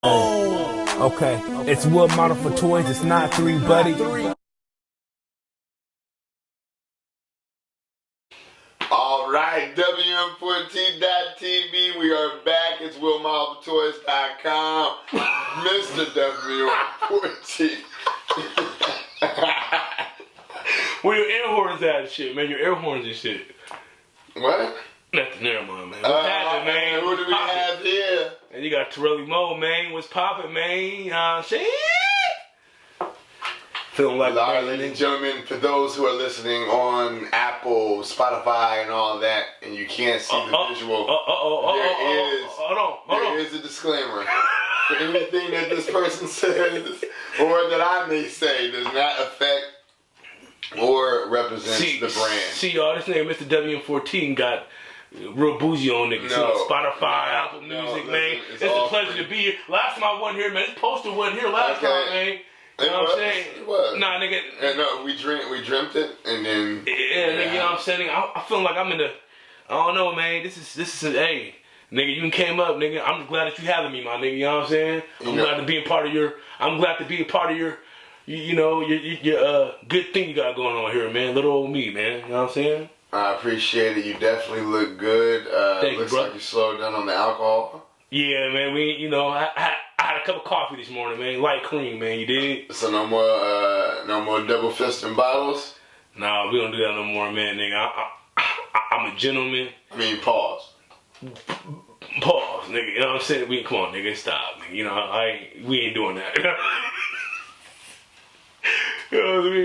Okay, it's wood model for toys. It's not 3, buddy. All right, WM14.TV. We are back. It's willmodelfortoys.com. Mr. WM14. Where your air horns at and shit, man? Your air horns and shit. What? Nothing, never mind, man. What's happening, man? Who do we have here? And you got Terrellymo, man. What's poppin', man? You know what I'm saying? Feeling like all right, ladies and gentlemen, for those who are listening on Apple, Spotify, and all that, and you can't see the visual, there is a disclaimer. For anything that this person says or that I may say does not affect or represent the brand. See, y'all, this nigga Mr. WM14 got real bougie on niggas. No, Spotify, Apple Music, man. It's a pleasure to be here. Last time I wasn't here, man. This poster wasn't here last time, man. You know what I'm saying? It was. Nah, nigga. And no, we dreamt it, and then nigga, you know what I'm saying? I feel like I'm in the. I don't know, man. This is hey, nigga. You came up, nigga. I'm glad that you having me, my nigga. You know what I'm saying? I'm glad to be a part of your. I'm glad to be a part of your. You know your good thing you got going on here, man. Little old me, man. You know what I'm saying? I appreciate it. You definitely look good. Looks like you slowed down on the alcohol. Yeah, man. I had a cup of coffee this morning, man. Light cream, man. You did? So no more double fisting bottles. Nah, we don't do that no more, man, nigga. I'm a gentleman. I mean, pause. Pause, nigga. You know what I'm saying? Come on, nigga. Stop, nigga. You know, we ain't doing that. We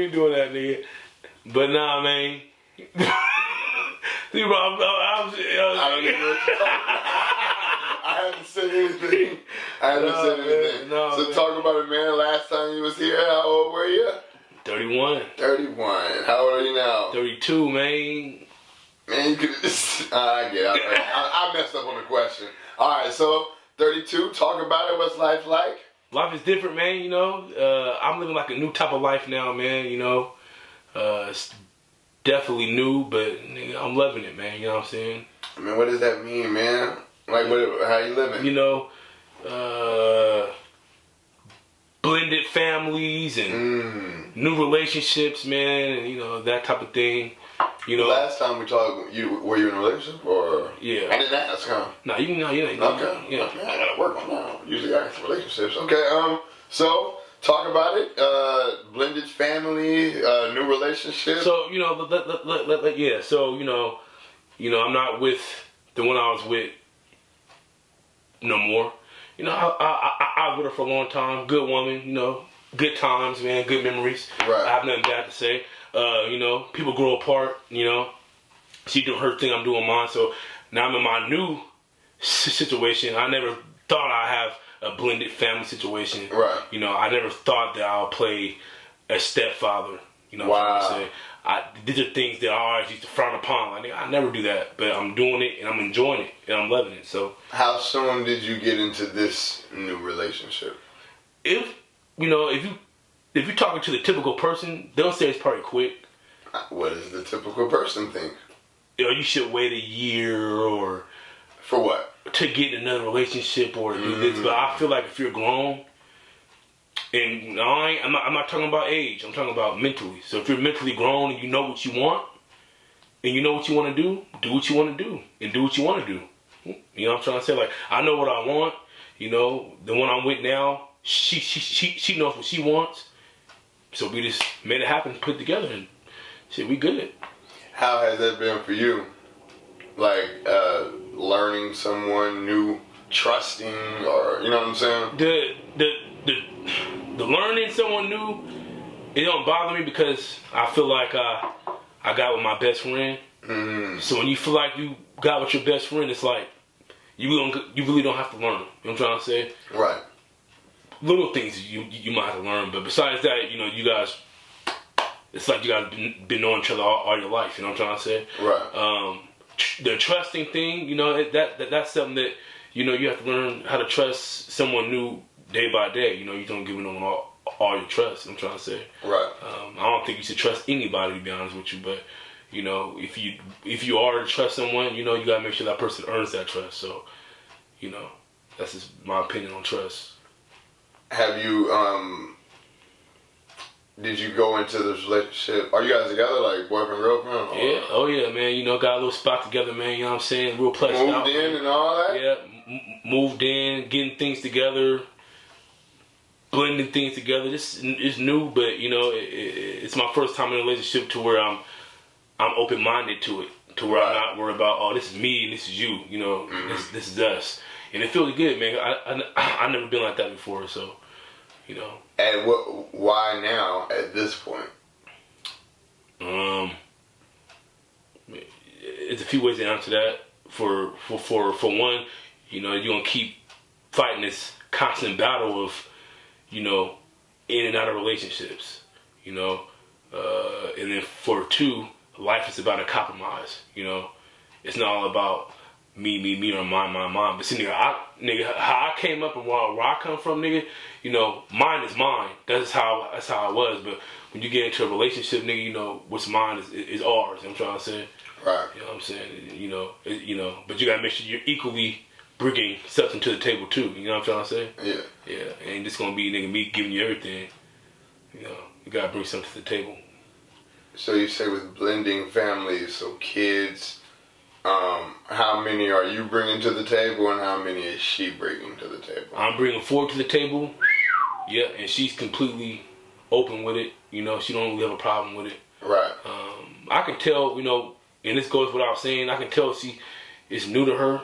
ain't doing that, nigga. But nah, man. See, bro, I don't even know what you're talking about. I haven't said anything. So man. Talk about it, man. Last time you was here, how old were you? 31. 31. How old are you now? 32, man. Man, you could. I get it. I messed up on the question. All right, so 32. Talk about it. What's life like? Life is different, man. You know, I'm living like a new type of life now, man. You know, it's definitely new, but nigga, I'm loving it, man. You know what I'm saying? I mean, what does that mean, man? Like, how you living? You know, blended families and new relationships, man, and you know that type of thing. You know, last time we talked, were you in a relationship or? Yeah. I didn't ask, huh? No, you ain't. Okay. Yeah. Okay. I gotta work on that. Usually I ask relationships. Okay. So talk about it. Blended family, new relationship. So you know, yeah. So you know, I'm not with the one I was with no more. You know, I was with her for a long time. Good woman. You know, good times, man. Good memories. Right. I have nothing bad to say. You know, people grow apart, you know. She doing her thing, I'm doing mine. So now I'm in my new situation. I never thought I'd have a blended family situation. Right. You know, I never thought that I'll play a stepfather. You know what I'm saying? These are things that I always used to frown upon. Like, I never do that. But I'm doing it, and I'm enjoying it, and I'm loving it. So, how soon did you get into this new relationship? If you're talking to the typical person, they'll say it's probably quick. What does the typical person think? You know, you should wait a year or... For what? To get in another relationship or to do this. But I feel like if you're grown, and I'm not talking about age, I'm talking about mentally. So if you're mentally grown and you know what you want, and you know what you want to do what you want to do, and do what you want to do. You know what I'm trying to say? Like, I know what I want. You know, the one I'm with now, she knows what she wants. So we just made it happen, put it together, and shit, we good. How has that been for you? Like, learning someone new, trusting, or, you know what I'm saying? The learning someone new, it don't bother me because I feel like I got with my best friend. So when you feel like you got with your best friend, it's like, you really don't have to learn. You know what I'm trying to say? Right. Little things you might have to learn, but besides that, you know, you guys, it's like you guys been knowing each other all your life. You know what I'm trying to say? Right. The trusting thing, you know, that's something that, you know, you have to learn how to trust someone new day by day. You know, you don't give them all your trust. You know what I'm trying to say? Right. I don't think you should trust anybody, to be honest with you, but you know, if you are to trust someone, you know, you gotta make sure that person earns that trust. So, you know, that's just my opinion on trust. have you did you go into this relationship? Are you guys together, like boyfriend, girlfriend? Or? Yeah. Oh yeah, man. You know, got a little spot together, man. You know what I'm saying? Real plush out. Moved in and all that. Yeah. Moved in, getting things together, blending things together. This is new, but you know, it's my first time in a relationship to where I'm open minded to it, to where I'm not worried about, oh, this is me and this is you. You know, this is us, and it feels good, man. I've never been like that before, so you know. And why now at this point? It's a few ways to answer that. For one, you know, you're gonna keep fighting this constant battle of, you know, in and out of relationships, you know, and then for two, life is about a compromise. You know, it's not all about me or mine. But see, nigga, how I came up and where I come from, nigga, you know, mine is mine. That's how I was. But when you get into a relationship, nigga, you know, what's mine is ours. You know what I'm trying to say. Right. You know what I'm saying? You know, but you gotta make sure you're equally bringing something to the table too. You know what I'm trying to say? Yeah. Yeah. It ain't just gonna be, nigga, me giving you everything. You know, you gotta bring something to the table. So you say with blending families, so kids, how many are you bringing to the table, and how many is she bringing to the table? I'm bringing 4 to the table. Yeah, and she's completely open with it. You know, she don't really have a problem with it. Right. I can tell, you know, and this goes without saying, I can tell it's new to her,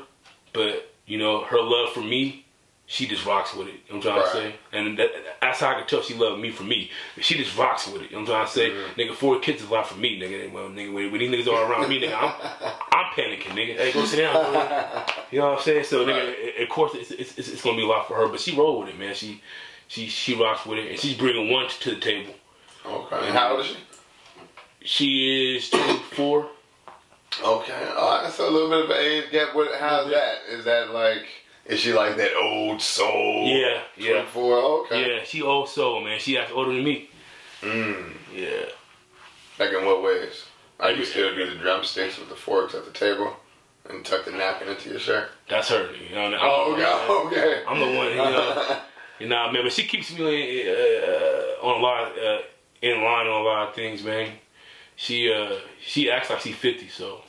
but, you know, her love for me, she just rocks with it. You know what I'm trying to say? And that's how I can tell she loved me for me. She just rocks with it. You know what I'm trying to say? Nigga, 4 kids is a lot for me, nigga. Well, nigga, when these niggas are around me, nigga, I'm panicking, nigga. Hey, go sit down, bro. You know what I'm saying? So, nigga, of course, it's going to be a lot for her, but she roll with it, man. She rocks with it, and she's bringing 1 to the table. Okay. And how old is she? She is 24. Okay. All right. So a little bit of an age gap. How's that? Is that like, is she like that old soul? Yeah. 24? Okay. Yeah, she old soul, man. She actually older than me. Yeah. Like in what ways? Like you still do the drumsticks with the forks at the table and tuck the napkin into your shirt? That's her. You know, okay. I'm the one, you know, man. But she keeps me on a lot, in line on a lot of things, man. She acts like she's 50, so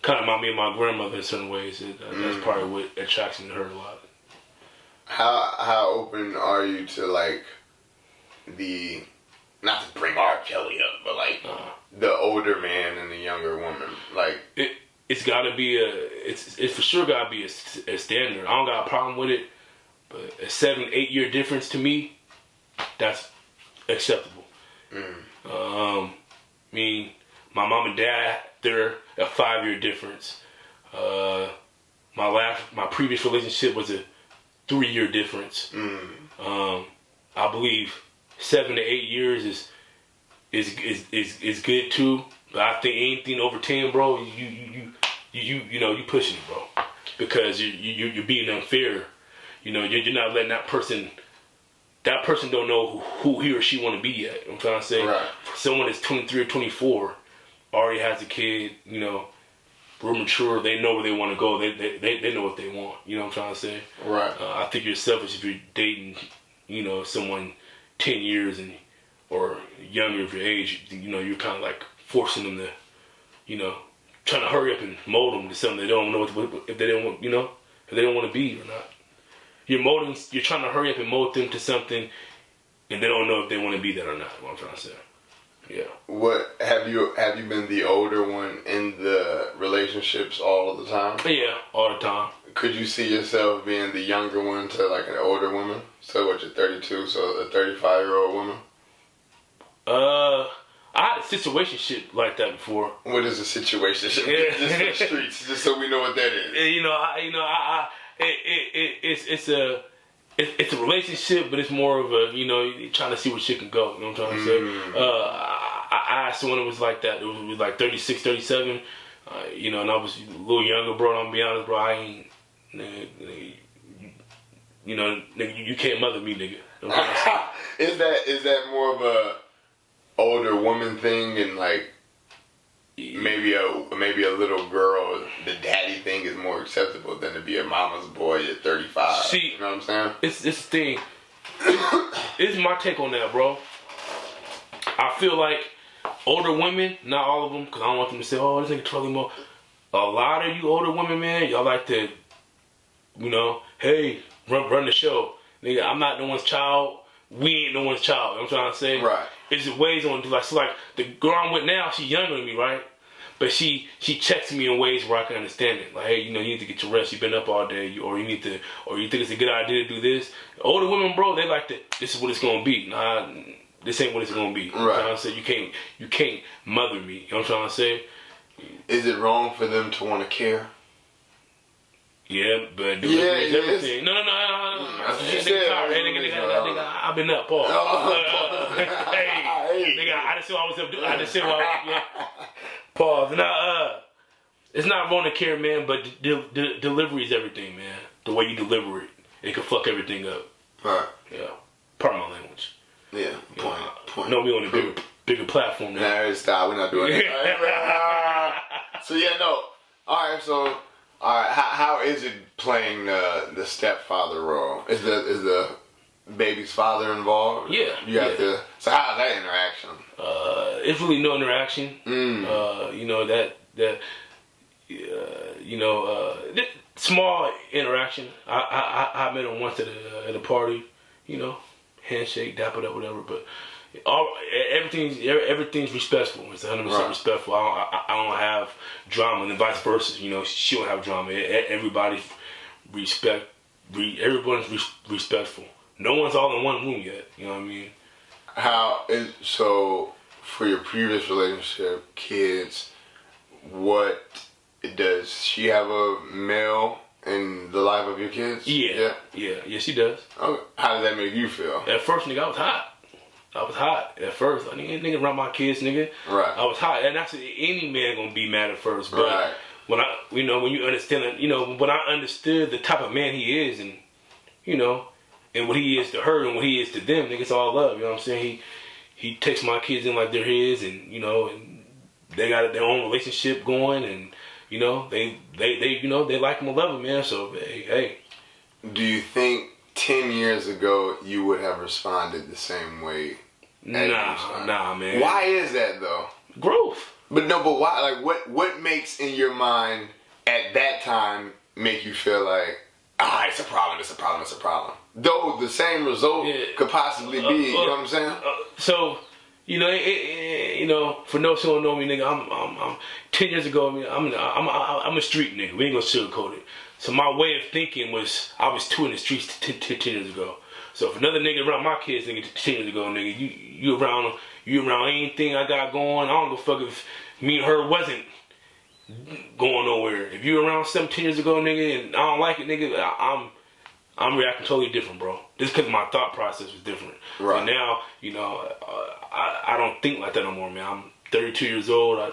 kind of remind me of my grandmother in certain ways. That's probably what attracts me to her a lot. How open are you to like the, not to bring R. Kelly up, but like the older man and the younger woman? Like it's got to be it's for sure got to be a standard. I don't got a problem with it, but a 7-8 year difference to me, that's acceptable. I mean, my mom and dad, they're a 5-year difference. My previous relationship was a 3-year difference. I believe 7 to 8 years is good too. But I think anything over 10, bro, you know, you pushing it, bro, because you're being unfair. You know, you're not letting that person. That person don't know who he or she want to be yet. I'm trying to say, someone that's 23 or 24 already has a kid. You know, real mature. They know where they want to go. They know what they want. You know what I'm trying to say? Right. I think you're selfish if you're dating, you know, someone 10 years or younger of your age. You know, you're kind of like forcing them to, you know, trying to hurry up and mold them to something they don't know if they don't want, you know, if they don't want to be or not. You're trying to hurry up and mold them to something, and they don't know if they want to be that or not. What I'm trying to say. Yeah. What have you been the older one in the relationships all of the time? Yeah, all the time. Could you see yourself being the younger one to like an older woman? So what, you're 32, so a 35-year-old woman? I had a situationship like that before. What is a situationship? Just for the streets, just so we know what that is. It's a relationship, but it's more of a, you know, you're trying to see where shit can go. You know what I'm trying to say? I asked someone that was like that. It was like 36, 37. You know, and I was a little younger, bro. I'm gonna be honest, bro. I ain't, nigga, you can't mother me, nigga. You know Is that more of a older woman thing, and like maybe a little girl, the daddy thing is more acceptable than to be a mama's boy at 35? See, you know what I'm saying? It's the thing. This is my take on that, bro. I feel like older women, not all of them, because I don't want them to say, oh, this nigga Terrellymo. A lot of you older women, man, y'all like to, you know, hey, run the show. Nigga, I'm not no one's child. We ain't no one's child. You know what I'm trying to say? Right. It's just ways on, like, so like, the girl I'm with now, she's younger than me, right? But she checks me in ways where I can understand it. Like, hey, you know, you need to get your rest. You've been up all day, or you think it's a good idea to do this. Older women, bro, they like to. This is what it's gonna be. Nah, this ain't what it's gonna be. You know what I'm trying to say? You can't mother me. You know what I'm trying to say? Is it wrong for them to want to care? Yeah, but delivery is everything. No. That's what you Nigga, said. tired. Hey, nigga, I've been up, Paul. Hey, nigga, I just said what I was up doing. I just said what I was. Pause. Now, it's not wrong to care, man, but delivery is everything, man. The way you deliver it, it can fuck everything up. Right. Yeah. Pardon my language. Yeah. Point. No, we on a bigger platform now. Nah, stop. We're not doing it. So yeah, no. All right. So, all right. How is it playing the stepfather role? Is the baby's father involved? Yeah. You have to. So how's that interaction? It's really no interaction. You know small interaction. I met him once at a party. You know, handshake, dap it up, whatever. But everything's respectful. It's 100% respectful. I don't have drama, and vice versa. You know, she don't have drama. Everybody's respectful. No one's all in one room yet. You know what I mean? So for your previous relationship, kids, what does she have a male in the life of your kids? Yeah, she does. Okay. How does that make you feel? At first, nigga, I was hot. At first, nigga around my kids, nigga. Right. I was hot, and that's any man gonna be mad at first. But when when you understand it, when I understood the type of man he is, and and what he is to her and what he is to them, nigga, it's all love. You know what I'm saying? He takes my kids in like they're his, and and they got their own relationship going, and they like him and love him, man. So hey. Do you think 10 years ago you would have responded the same way? Nah, man. Why is that though? Growth. But why? Like, what makes in your mind at that time make you feel like, it's a problem. Though the same result could possibly be, you know what I'm saying? So, for those who don't know me, nigga, I'm 10 years ago. I'm a street nigga. We ain't gonna sugarcoat it. So my way of thinking was, I was two in the streets 10 years ago. So if another nigga around my kids, nigga, 10 years ago, nigga, you around anything I got going, I don't give a fuck if me and her wasn't going nowhere. If you around 17 years ago, nigga, and I don't like it, nigga, I'm reacting totally different, bro. Just because my thought process was different. Right. And now, I don't think like that no more, man. I'm 32 years old. I,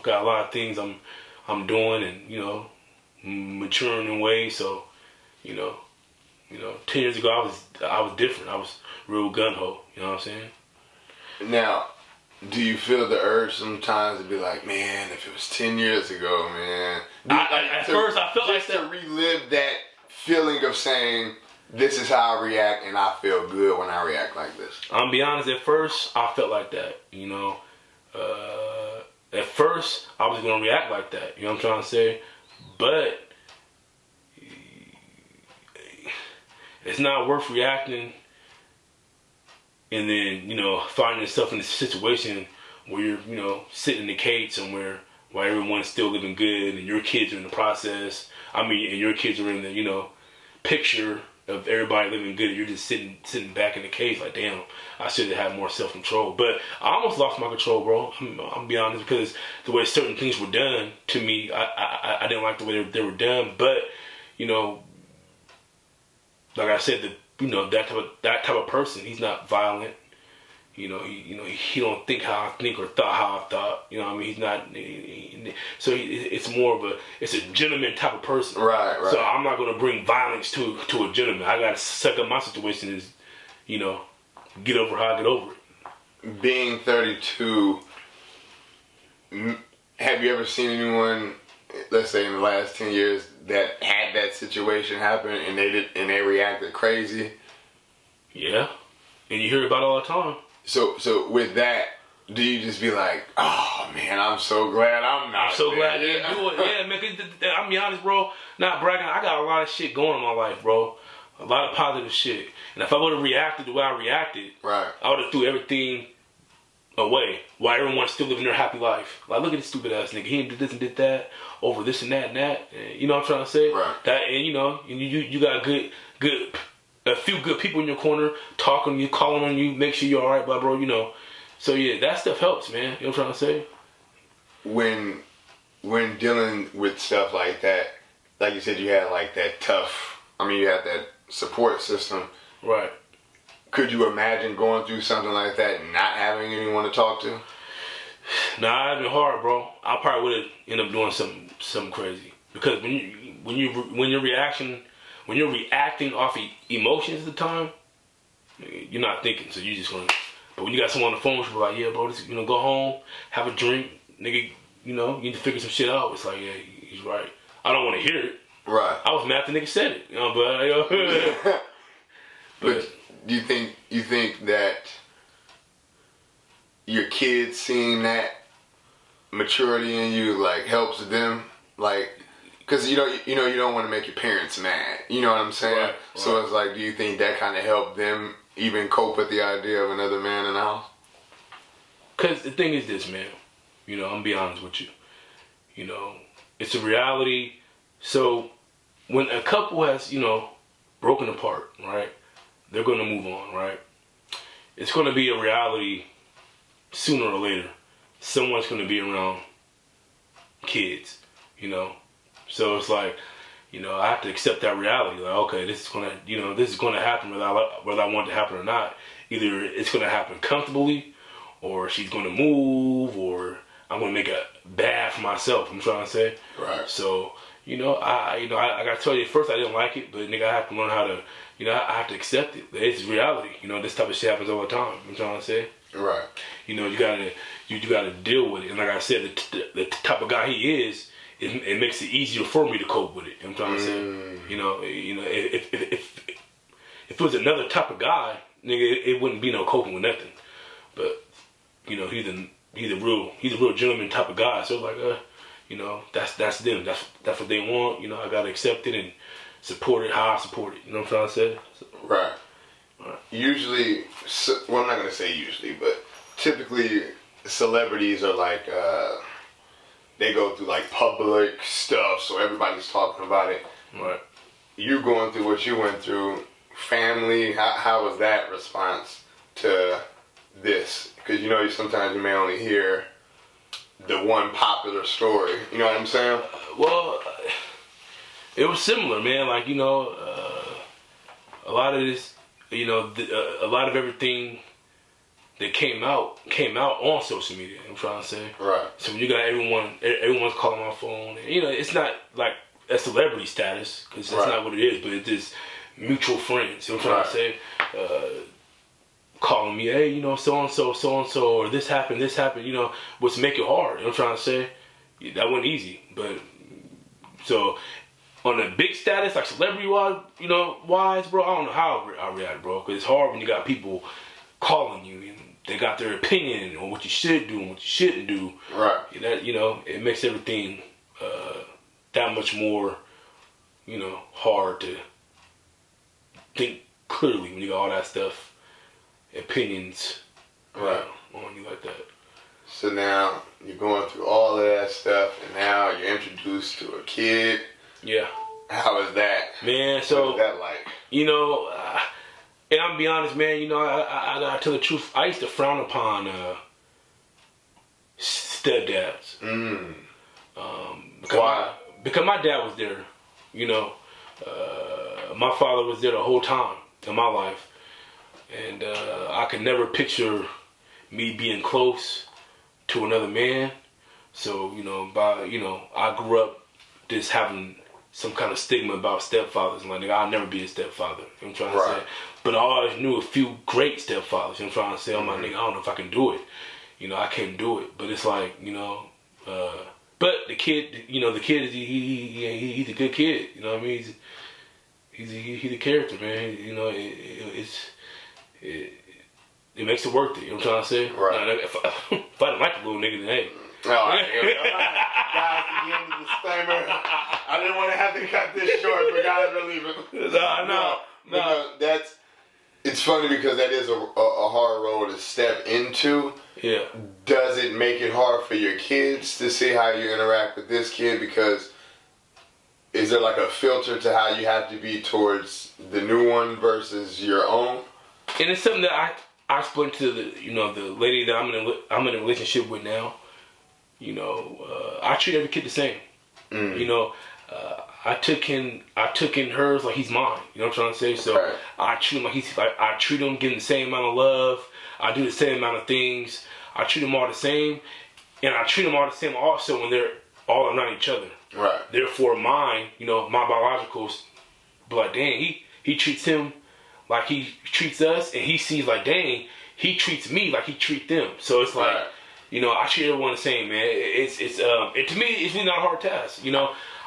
got a lot of things I'm doing, and maturing in ways. So, 10 years ago I was different. I was real gun ho. You know what I'm saying? Now, do you feel the urge sometimes to be like, man, if it was 10 years ago, man? At first I felt like that. Just to relive that feeling of saying, this is how I react, and I feel good when I react like this. I'm be honest. At first, I felt like that. At first, I was gonna react like that. You know what I'm trying to say? But it's not worth reacting, and then finding yourself in a situation where you're sitting in the cage somewhere while everyone's still living good, and your kids are in the process. And your kids are in the picture of everybody living good, and you're just sitting back in the cage like, damn, I should have had more self-control. But I almost lost my control, bro. I'm gonna be honest, because the way certain things were done to me, I didn't like the way they were done. But like I said, that type of person, he's not violent. He don't think how I think or thought how I thought. You know what I mean? He's not. It's more of it's a gentleman type of person. Right. So I'm not gonna bring violence to a gentleman. I gotta suck up my situation. Is get over how I get over it. Being 32, have you ever seen anyone, let's say in the last 10 years, that had that situation happen and they reacted crazy? Yeah, and you hear about it all the time. So with that, do you just be like, oh man, I'm so glad I'm not. I'm so there. glad you do it. Yeah, man. 'Cause I'm be honest, bro. Not bragging. I got a lot of shit going in my life, bro. A lot of positive shit. And if I would have reacted the way I reacted, Right. I would have threw everything away while everyone's still living their happy life. Like, look at this stupid ass nigga. He did this and did that over this and that and that. And, you know what I'm trying to say? Right. That, and you know, you got a few good people in your corner talking to you, calling on you, make sure you're all right, bro. You know. So yeah, that stuff helps, man. You know what I'm trying to say? When dealing with stuff like that, like you said, you had like that tough. I mean, you had that support system. Right. Could you imagine going through something like that and not having anyone to talk to? Nah, it'd been hard, bro. I probably would have ended up doing something crazy because when you're reacting off emotions at the time, you're not thinking, so you just gonna. But when you got someone on the phone, you're like, yeah, bro, this, you know, go home, have a drink, nigga. You know, you need to figure some shit out. It's like, yeah, he's right. I don't want to hear it. Right. I was mad the nigga said it, you know, but you know. But do you think that your kids seeing that maturity in you like helps them, like, because you don't want to make your parents mad, you know what I'm saying? Right. So it's like, do you think that kind of helped them even cope with the idea of another man in the house? Because the thing is this, man, you know, I'm gonna be honest with you, you know, it's a reality. So when a couple has, you know, broken apart, right, they're gonna move on, right? It's gonna be a reality sooner or later. Someone's gonna be around kids, you know. So it's like, you know, I have to accept that reality. Like, okay, this is gonna happen whether I want it to happen or not. Either it's gonna happen comfortably, or she's gonna move, or I'm gonna make it bad for myself. I'm trying to say. Right. So, you know, I gotta tell you, at first I didn't like it, but nigga, I have to learn how to, you know, I have to accept it. It's reality. You know, this type of shit happens all the time. I'm trying to say. Right. You know, you gotta deal with it. And like I said, the type of guy he is, it makes it easier for me to cope with it. I'm trying to say. You know, if it was another type of guy, nigga, it wouldn't be no coping with nothing. But you know, he's a real gentleman type of guy. So like, you know, that's them. That's what they want. You know, I gotta accept it and support it how I support it. You know what I'm trying to say? So, right. Right. Usually, well, I'm not gonna say usually, but typically, celebrities are like, they go through like public stuff, so everybody's talking about it. Right. You going through what you went through, family. How was that response to this? Because you know, sometimes you may only hear the one popular story. You know what I'm saying? Well, it was similar, man. Like, you know, a lot of this, you know, a lot of everything that came out on social media. I'm trying to say. Right. So when you got everyone's calling my phone. And, you know, it's not like a celebrity status because that's not what it is. But it's just mutual friends. You know what I'm trying to say? Calling me, hey, you know, so and so, or this happened. You know, what's make it hard? You know what I'm trying to say? That wasn't easy, but so. On a big status, like celebrity-wise, you know, bro, I don't know how I react, bro, because it's hard when you got people calling you and they got their opinion on what you should do and what you shouldn't do. Right. That, you know, it makes everything that much more, you know, hard to think clearly when you got all that stuff, opinions, on you like that. So now you're going through all of that stuff, and now you're introduced to a kid. Yeah. How is that? Man, so, what is that like? You know, and I'm gonna be honest, man, you know, I gotta tell the truth. I used to frown upon stepdads. Why? Because my dad was there, you know. My father was there the whole time in my life. And I could never picture me being close to another man. So, you know, I grew up just having some kind of stigma about stepfathers. And like, nigga, I'll never be a stepfather. You know what I'm trying to say? But I always knew a few great stepfathers. You know what I'm trying to say? I'm like, nigga, I don't know if I can do it. You know, I can't do it. But it's like, you know, but the kid, you know, he's a good kid. You know what I mean? He's a character, man. You know, it makes it worth it. You know what I'm trying to say? Right. Now, if I didn't like the little nigga, then hey. All right. Guys, again, disclaimer. I didn't want to have to cut this short, but guys, we're leaving. No. It's funny because that is a hard road to step into. Yeah. Does it make it hard for your kids to see how you interact with this kid? Because is there like a filter to how you have to be towards the new one versus your own? And it's something that I explained to the lady that I'm in a relationship with now. I treat every kid the same. I took in hers like he's mine. You know what I'm trying to say? So right. I treat him like I treat him, give him the same amount of love. I do the same amount of things. I treat them all the same, and I treat them all the same also when they're all around each other. Right. Therefore, mine, my biologicals, but like, dang, he treats him like he treats us, and he sees like, dang, he treats me like he treats them. So it's like, right. I treat everyone the same, man. It's to me, it's really not a hard task.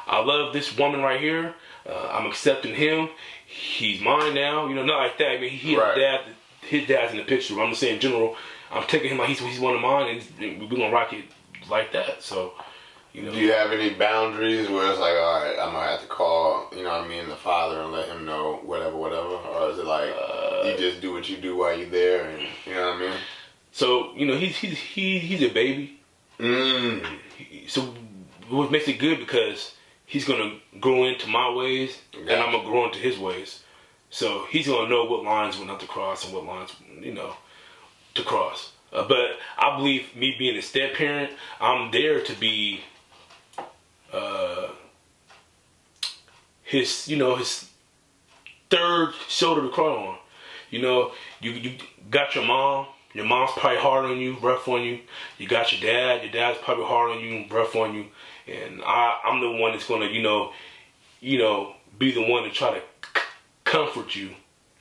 I love this woman right here. I'm accepting him. He's mine now. Not like that. I mean, he has a dad. His dad's in the picture. I'm just saying in general. I'm taking him like he's one of mine, and we're gonna rock it like that. So, Do you have any boundaries where it's like, all right, I'm gonna have to call, the father and let him know whatever, or is it like you just do what you do while you're there, and you know what I mean? So he's a baby. So what makes it good because he's gonna grow into my ways, and I'm gonna grow into his ways. So he's gonna know what lines we're not to cross and what lines to cross. But I believe me being a step parent, I'm there to be his third shoulder to cry on. You got your mom. Your mom's probably hard on you, rough on you. You got your dad. Your dad's probably hard on you, rough on you. And I'm the one that's gonna, be the one to try to comfort you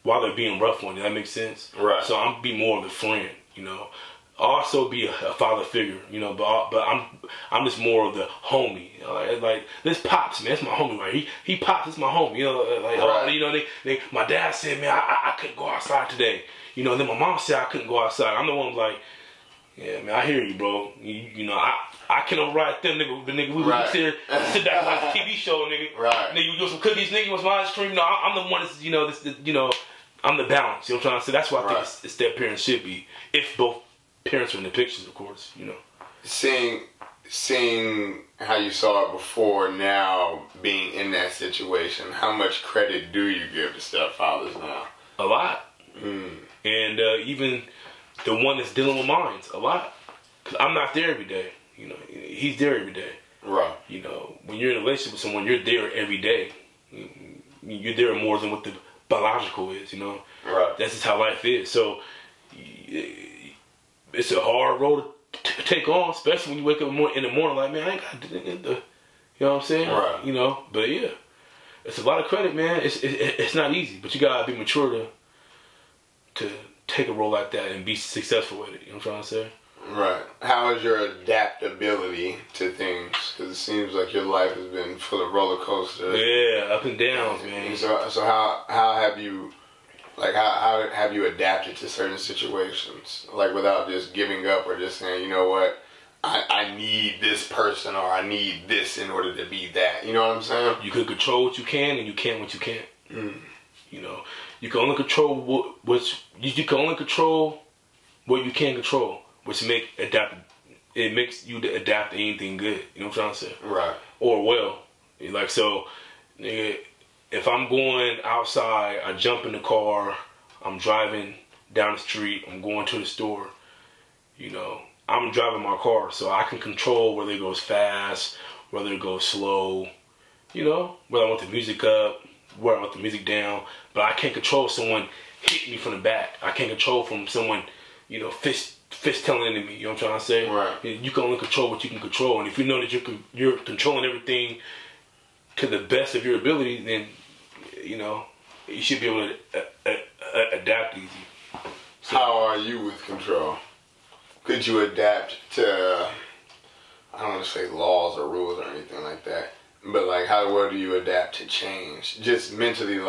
while they're being rough on you. That makes sense. Right. So I'm be more of a friend. Also be a father figure. But I'm just more of the homie. Like this Pops, man, that's my homie, right? He Pops, that's my homie. Right. My dad said, man, I couldn't go outside today. Then my mom said I couldn't go outside. I'm the one like, yeah, man, I hear you, bro. I can override them, nigga. The nigga, we sit back and watch a TV show, nigga. Right. Nigga, you want some cookies, nigga, you want some ice cream? I'm the one that's, I'm the balance. You know what I'm trying to say? That's what I think a step parent should be. If both parents are in the pictures, of course, Seeing how you saw it before, now being in that situation, how much credit do you give to stepfathers now? A lot. And even the one that's dealing with mines, a lot. Because I'm not there every day. He's there every day. Right. When you're in a relationship with someone, you're there every day. You're there more than what the biological is, Right. That's just how life is. So it's a hard road to take on, especially when you wake up in the morning like, man, I ain't got to do the, you know what I'm saying? Right. But yeah, it's a lot of credit, man. It's not easy, but you gotta be mature to take a role like that and be successful with it. You know what I'm trying to say? Right. How is your adaptability to things? Because it seems like your life has been full of roller coasters. Yeah, up and downs, man. So how have you, how have you adapted to certain situations? Like without just giving up or just saying, you know what, I need this person or I need this in order to be that. You know what I'm saying? You can control what you can and you can't what you can't. You can only control you can only control what you can control, which makes you to adapt to anything good. You know what I'm trying to say? Right. Or well. Nigga, if I'm going outside, I jump in the car, I'm driving down the street, I'm going to the store, I'm driving my car, so I can control whether it goes fast, whether it goes slow, whether I want the music up, whether I want the music down, but I can't control someone hitting me from the back. I can't control from someone, fist telling into me, you know what I'm trying to say? Right. You can only control what you can control, and if you know that you're controlling everything to the best of your ability, then you should be able to adapt easy. So, how are you with control? Could you adapt to, I don't want to say laws or rules or anything like that, but how well do you adapt to change? Just mentally,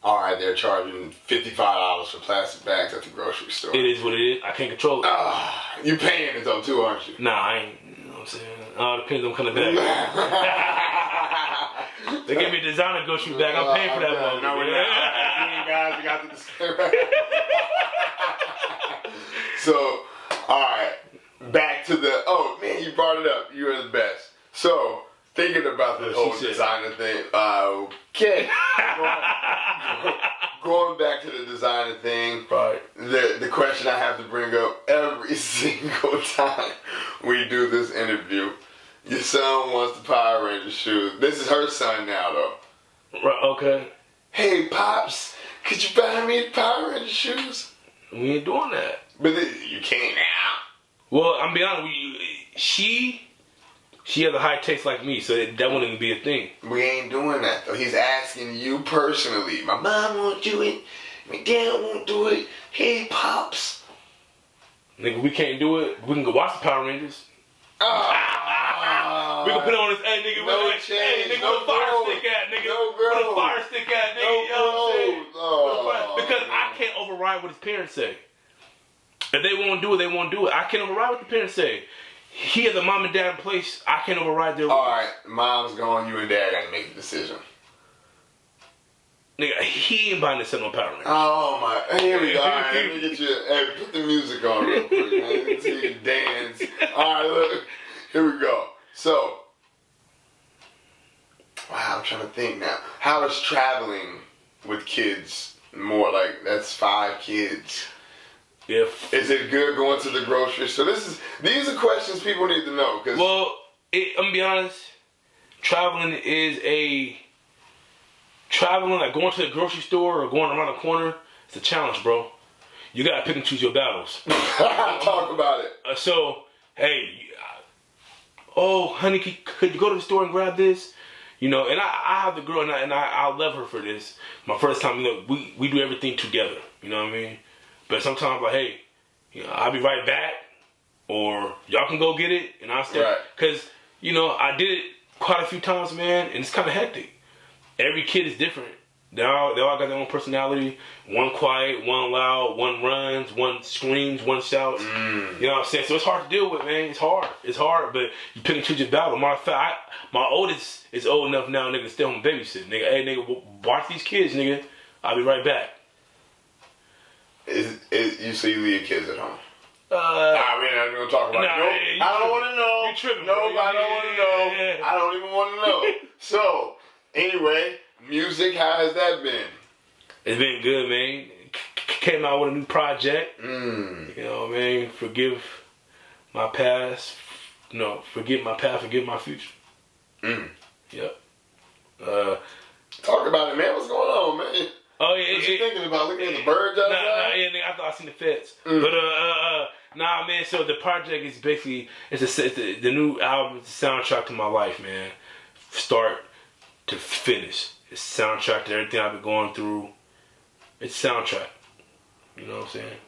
All right, they're charging $55 for plastic bags at the grocery store. It is what it is. I can't control it. You paying it though too, aren't you? Nah, I ain't. You know what I'm saying? It depends on kind of bag. They give me a designer grocery bag. I'm paying for that one. No, we're not. Guys, we got the disclaimer. So, all right, back to the. Oh man, you brought it up. You are the best. So, thinking about the whole designer thing. Okay. Going back to the designer thing. Right. The question I have to bring up every single time we do this interview. Your son wants the Power Ranger shoes. This is her son now, though. Right. Okay. Hey, Pops, could you buy me the Power Ranger shoes? We ain't doing that. But you can't now. Well, I'm be honest with you. She has a high taste like me, so that wouldn't even be a thing. We ain't doing that, though. He's asking you personally. My mom won't do it. My dad won't do it. Hey, Pops. Nigga, we can't do it. We can go watch the Power Rangers. We can put it on this, hey nigga, no like, change, hey nigga, no where the fire growth, stick at, nigga? no Where the fire stick at, nigga? No you know what I'm saying? Oh, because I can't override what his parents say. If they won't do it, they won't do it. I can't override what the parents say. He has a mom and dad in place. I can't override their. All right, mom's gone. You and dad got to make the decision. Nigga, he ain't buying the son no Power Rangers. Oh my! Here we go. All right, let me get you. Hey, put the music on real quick, man. Let's see you dance. All right, look. Here we go. So, wow, I'm trying to think now. How is traveling with kids more like that's 5 kids? If Is it good going to the grocery store? These are questions people need to know. Cause well, I'm gonna be honest. Traveling like going to the grocery store or going around the corner. It's a challenge, bro. You gotta pick and choose your battles. Talk about it. So, hey, oh, honey, could you go to the store and grab this? You know, and I have the girl, and I love her for this. My first time, you know, we do everything together. You know what I mean? But sometimes, like, hey, you know, I'll be right back, or y'all can go get it, and I'll stay. Right. Because, you know, I did it quite a few times, man, and it's kind of hectic. Every kid is different. They all got their own personality. One quiet, one loud, one runs, one screams, one shouts. You know what I'm saying? So it's hard to deal with, man. It's hard. It's hard, but you pick and choose your battle. Matter of fact, my oldest is old enough now, nigga, to stay home and babysit. Nigga, hey, nigga, watch these kids, nigga. I'll be right back. You say you leave your kids at home? We're not going to talk about it. Nope. I don't want to know. You tripping, nope, bro. I don't want to know. Yeah. I don't even want to know. So, anyway, music, how has that been? It's been good, man. Came out with a new project. You know what I mean? Forgive my past. No, forget my past, forgive my future. Yep. Talk about it, man. What's going on, man? Oh yeah. What you thinking about? Looking at the birds outside? Nah, yeah, nigga, I thought I seen the feds. But nah, man. So the project is basically it's the new album. It's the soundtrack to my life, man. Start to finish. It's a soundtrack to everything I've been going through. It's a soundtrack. You know what I'm saying?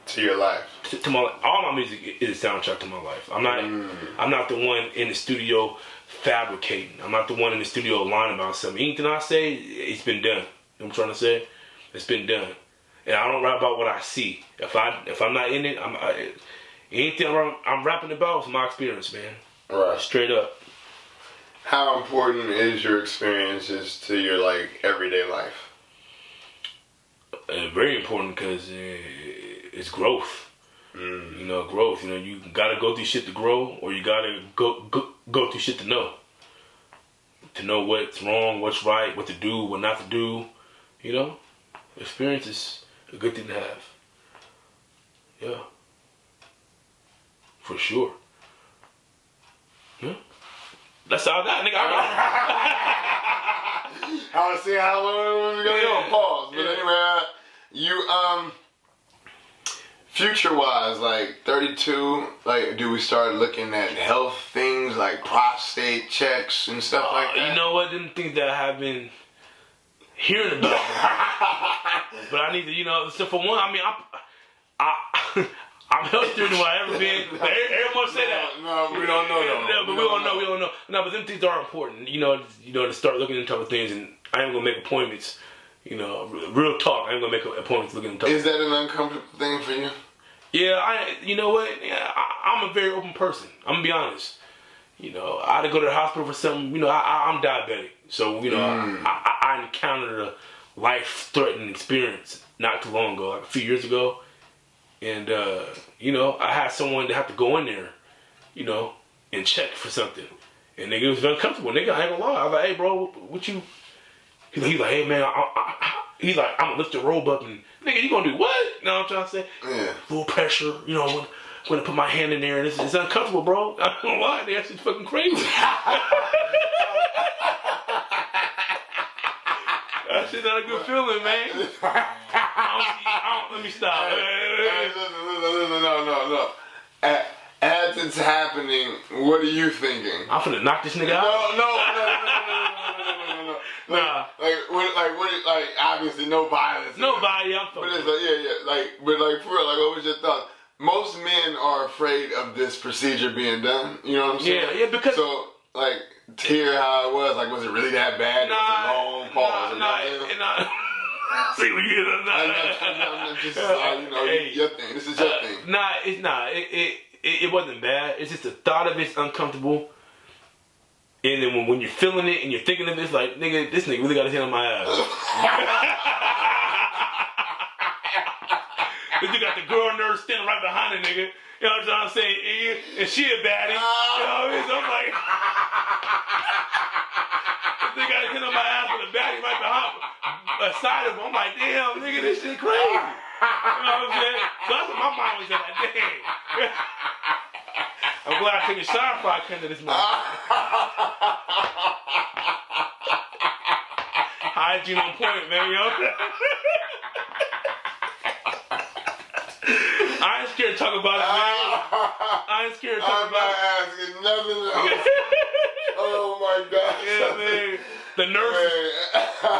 To your life. To my all my music is a soundtrack to my life. I'm not the one in the studio fabricating. I'm not the one in the studio lying about something. Anything I say, it's been done. You know what I'm trying to say? It's been done. And I don't rap about what I see. If I'm not in it, anything I'm rapping about is my experience, man. Right. Straight up. How important is your experiences to your like everyday life? Very important because it's growth. You know, growth. You know, you gotta go through shit to grow, or you gotta go through shit to know. To know what's wrong, what's right, what to do, what not to do. You know, experience is a good thing to have. Yeah, for sure. Yeah, that's all I got, nigga. I was seeing how long we're gonna go. Pause. But anyway, you future-wise, like 32, like do we start looking at health things like prostate checks and stuff like that? You know what? Them things that I have been hearing about, but I need to, you know. So for one, I mean, I'm healthier than what I've ever been. Everyone say that. No, we don't know though. No, but we don't know. No, but them things are important. You know, to start looking into other things, and I am gonna make appointments You know, real talk. I ain't gonna make a point to look at him talk. Is that an uncomfortable thing for you? Yeah, you know what? Yeah, I'm a very open person. I'm gonna be honest. You know, I had to go to the hospital for something. You know, I'm diabetic, so you know, I encountered a life-threatening experience not too long ago, like a few years ago, and you know, I had someone to have to go in there, you know, and check for something, and nigga, it was uncomfortable. Nigga, I ain't gonna lie. I was like, hey, bro, what you? He's like, hey man, he's like, I'm gonna lift the robe up and nigga, you gonna do what? You know what I'm trying to say? Yeah. A little pressure, you know, I'm gonna put my hand in there and it's uncomfortable, bro. I don't know why, that shit's fucking crazy. That shit's not a good feeling, man. Let me stop. No. As it's happening, what are you thinking? I'm finna knock this nigga out. No. Like, obviously, no violence. Nobody, I'm But it's like, but for real, like, what was your thought? Most men are afraid of this procedure being done. You know what I'm saying? Yeah, because. So, like, to hear how it was, like, was it really that bad? Was it long pause? See what you know. I'm just, you know, your thing. This is your thing. It's not. It wasn't bad. It's just the thought of it's uncomfortable. And then when you're feeling it and you're thinking of it, it's like, nigga, this nigga really got his hand on my ass. But you got the girl nurse standing right behind the nigga. You know what I'm saying? And she a baddie. You know what I mean? So I'm like, this nigga got his hand on my ass with a baddie right beside him. I'm like, damn, nigga, this shit crazy. You know what I'm saying? So that's what my mind was at. Like, damn. I'm glad I took a shower before I came to this moment. Hygiene on point, man, you know? I ain't scared to talk about it, man. I ain't scared to talk about it. I'm not asking nothing else. Oh my God. Yeah, man. The nurse,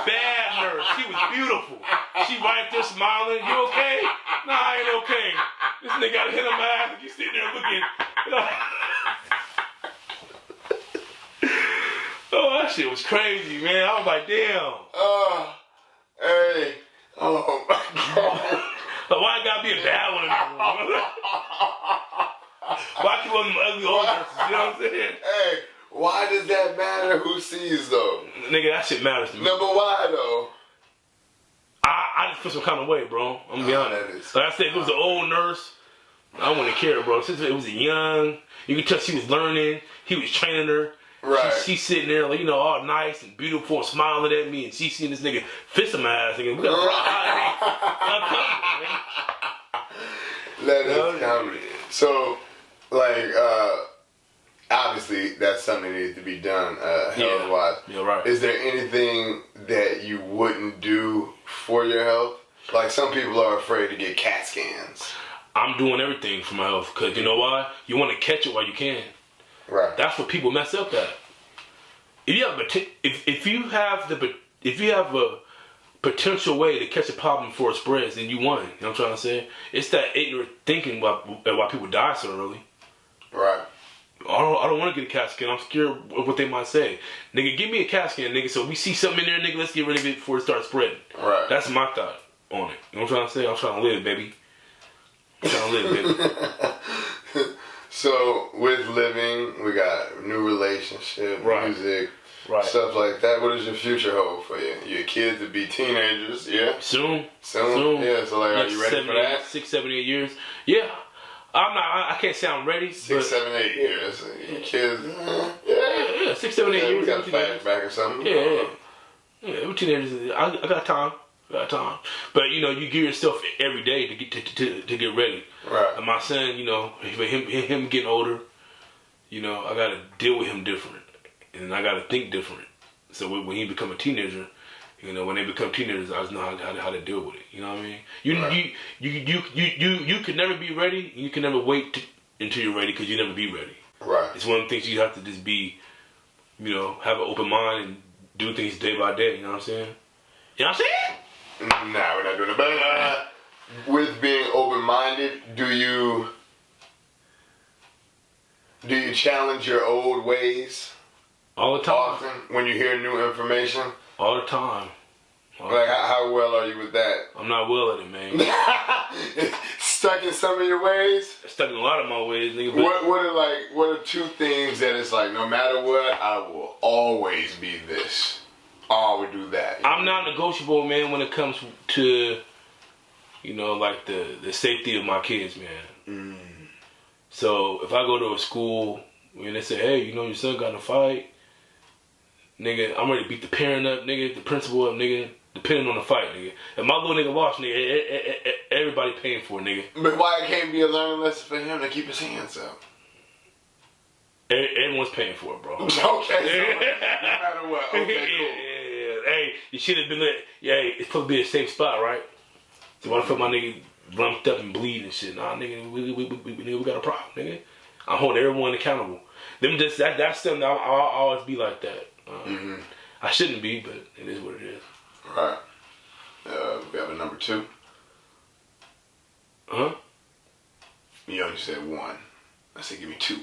bad nurse. She was beautiful. She right there smiling. You okay? Nah, I ain't okay. This nigga got a hit on my ass and you sitting there looking. Oh, that shit was crazy, man. I was like, damn. Hey. Oh my God. But why I gotta be a bad one in the room? Why keep on them ugly old nurses? You know what I'm saying? Hey, why does that matter who sees though? Nigga, that shit matters to me. No, but why though? I just feel some kind of way, bro. I'm gonna be honest. Like I said, if it was an old nurse, I wouldn't care, bro. Since it was a young, you could tell she was learning. He was training her. Right. She's sitting there, like, you know, all nice and beautiful and smiling at me, and she's seeing this nigga fist in my ass. Thinking, we got a Let us count it. So, like, obviously, that's something that needs to be done, health-wise. Yeah, right. Is there anything that you wouldn't do for your health? Like, some people are afraid to get CAT scans. I'm doing everything for my health, because you know why? You want to catch it while you can. Right. That's what people mess up at. If you have a potential way to catch a problem before it spreads, then you won. You know what I'm trying to say? It's that ignorant thinking why people die so early. Right. I don't want to get a CAT scan. I'm scared of what they might say. Nigga, give me a CAT scan, nigga. So we see something in there, nigga. Let's get rid of it before it starts spreading. Right. That's my thought on it. You know what I'm trying to say? I'm trying to live, baby. I'm trying to live, baby. So, with living, we got new relationship, music, stuff like that. What does your future hold for you? Your kids to be teenagers, yeah? Soon. Yeah, so like, are you ready for that? 6, 7, 8 years. Yeah. I can't say I'm ready. 6, 7, 8 years. Your kids, yeah, 6, 7, 8 years. We got a flashback or something. Yeah, we're teenagers. I got time. But you know, you give yourself every day to get ready. Right. And my son, you know, him getting older, you know, I gotta deal with him different, and I gotta think different. So when he become a teenager, you know, when they become teenagers, I just know how to deal with it. You know what I mean? You can never be ready. You can never wait until you're ready because you never be ready. Right. It's one of the things you have to just be, you know, have an open mind and do things day by day. You know what I'm saying? You know what I'm saying? Nah, we're not doing it. But with being open-minded, do you challenge your old ways? All the time. Often when you hear new information? All the time. Like, how well are you with that? I'm not well at it, man. Stuck in some of your ways? Stuck in a lot of my ways, nigga. What are two things that it's like, no matter what, I will always be this. I would do that. I'm not negotiable, man, when it comes to, you know, like the safety of my kids, man. So if I go to a school and they say, hey, you know, your son got in a fight, nigga, I'm ready to beat the parent up, nigga, the principal up, nigga, depending on the fight, nigga. If my little nigga lost, nigga, everybody paying for it, nigga. But why it can't be a learning lesson for him to keep his hands up? Everyone's paying for it, bro. Okay, so no matter what. Okay, cool. Yeah. Hey, you should have been lit. Yeah, it's supposed to be a safe spot, right? So why the fuck my nigga lumped up and bleeding and shit? Nah, nigga, we got a problem, nigga. I'm holding everyone accountable. That's something I'll always be like that. I shouldn't be, but it is what it is. Right. We have a number 2. Huh? You only said 1. I said give me 2.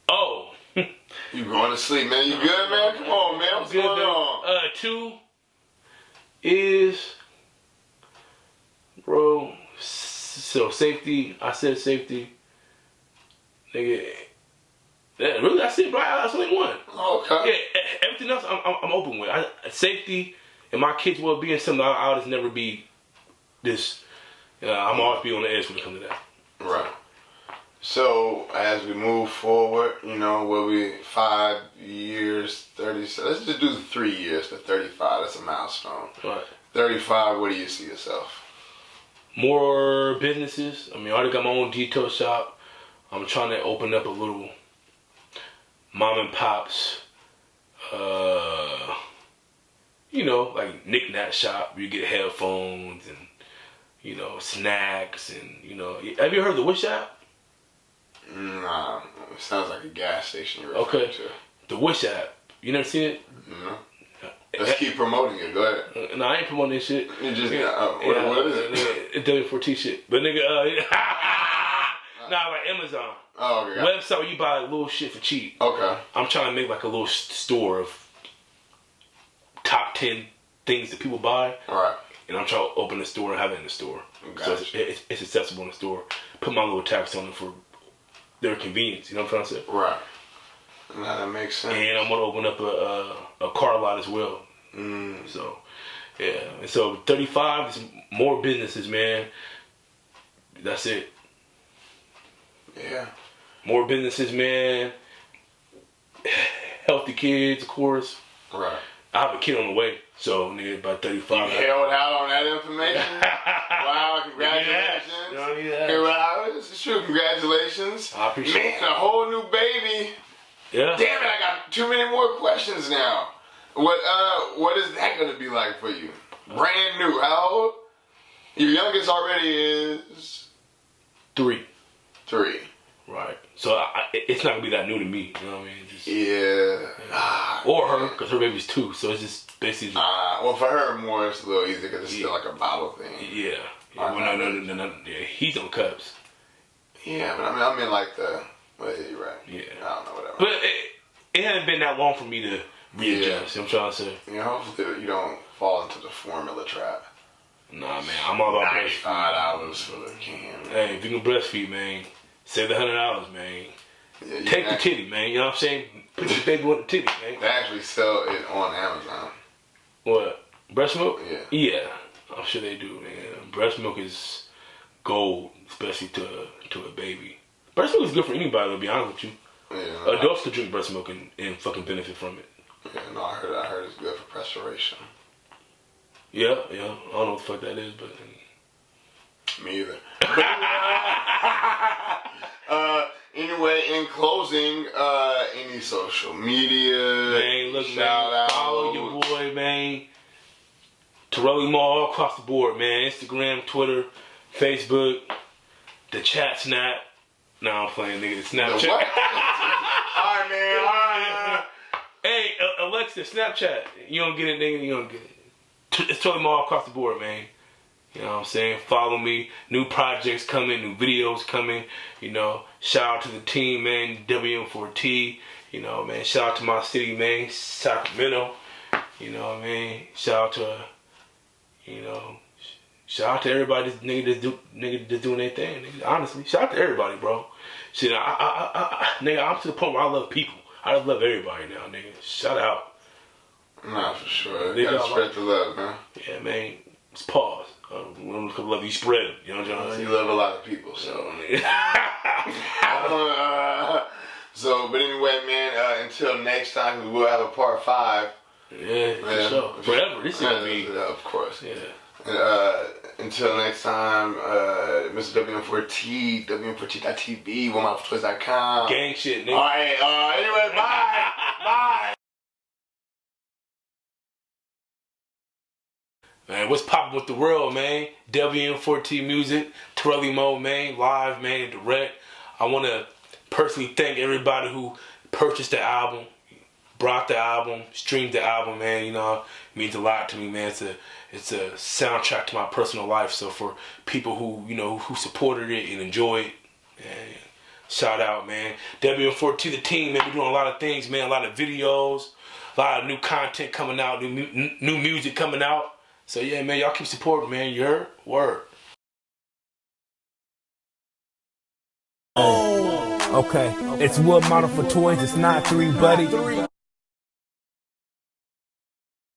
Oh. You going to sleep, man? You good, man? Come on, man. What's going on? 2 is, bro. So safety. I said safety. Nigga. Yeah, really, that's it, bro. That's only 1. Okay. Yeah, everything else I'm open with. Safety and my kids' well-being, something I'll just never be this. I'm always be on the edge when it comes to that. Right. So as we move forward, you know, we'll be 5 years, 30. So let's just do the 3 years for 35. That's a milestone. Right. 35. Where do you see yourself? More businesses. I mean, I already got my own detail shop. I'm trying to open up a little mom and pops, you know, like knick-knack shop where you get headphones and, you know, snacks and, you know. Have you heard of the Wish app? Nah, it sounds like a gas station you're referring to. The Wish app. You never seen it? No. Let's keep promoting it. Go ahead. No, I ain't promoting this shit. You just what is it? It's W4T shit. But nigga, nah, like Amazon. Oh, okay. Website where you buy little shit for cheap. Okay. I'm trying to make like a little store of top 10 things that people buy. Right. And I'm trying to open a store and have it in the store. Gotcha. So it's accessible in the store. Put my little tax on it for their convenience. You know what I'm trying to say? Right. Now that makes sense. And I'm gonna open up a car lot as well. So yeah. And so 35 is more businesses, man. That's it. Yeah. More businesses, man. Healthy kids, of course. Right. I have a kid on the way, so nigga, by 35. You held out on that information. Wow, congratulations. Yes. It's true, congratulations. I appreciate it. Man, a whole new baby. Yeah. Damn it, I got too many more questions now. What is that gonna be like for you? Brand new. How old? Your youngest already is 3. Right. So it's not gonna be that new to me. You know what I mean? Just, yeah. Or her, because her baby's 2. So it's just basically. Well, for her more it's a little easier because it's still like a bottle thing. Yeah. Well, no. Yeah, he's on cups. Yeah, but I mean like the. Well, yeah, you're right. Yeah. I don't know, whatever. But it hasn't been that long for me to readjust. You know what I'm trying to say? Yeah, hopefully you don't fall into the formula trap. Nah, man, I'm all about $95 for the can. Hey, if you can breastfeed, man, save the $100, man. Yeah, take the titty, man. You know what I'm saying? Put your baby on the titty, man. They actually sell it on Amazon. What? Breast milk? Yeah. Yeah, I'm sure they do, man. Breast milk is gold, especially to a baby. Breast milk is good for anybody, to be honest with you. Yeah, no, adults could drink breast milk and fucking benefit from it. Yeah, no, I heard it's good for restoration. Yeah. I don't know what the fuck that is, but me either. Anyway, in closing, any social media, man, look, shout man, out, follow your boy, man. Terrellymo all across the board, man. Instagram, Twitter, Facebook, the chat snap. Nah, I'm playing, nigga. The Snapchat. All right, man. All right. Hey, Alexa, Snapchat. You don't get it, nigga. You don't get it. It's Terrellymo all across the board, man. You know what I'm saying? Follow me. New projects coming, new videos coming. You know, shout out to the team, man. WM4T. You know, man. Shout out to my city, man. Sacramento. You know what I mean? Shout out to everybody. This nigga that's doing their thing. Nigga, honestly, shout out to everybody, bro. Shit, nigga, I'm to the point where I love people. I just love everybody now, nigga. Shout out. Nah, for sure. You gotta spread the love, man. Yeah, man. Just pause. Love you spread it. You know what I'm saying? You love a lot of people, so. But anyway, man. Until next time, we will have a part 5. Yeah, for sure. Forever. This is gonna be. Of course. Yeah. Until next time, Mr. WM4T, WM4T.tv, OneMouthTwist.com. Gang shit, nigga. Alright, anyway, bye. Bye. Man, what's poppin' with the world, man? WM4T Music, Terrellymo, man, live, man, direct. I want to personally thank everybody who purchased the album, brought the album, streamed the album, man. You know, it means a lot to me, man. It's a soundtrack to my personal life. So for people who, you know, who supported it and enjoyed it, man, shout out, man. WM4T, the team, man, we're doing a lot of things, man. A lot of videos, a lot of new content coming out, new music coming out. So yeah, man, y'all keep supporting, man. You heard? Word. Okay, it's wood model for toys. It's not 3, buddy.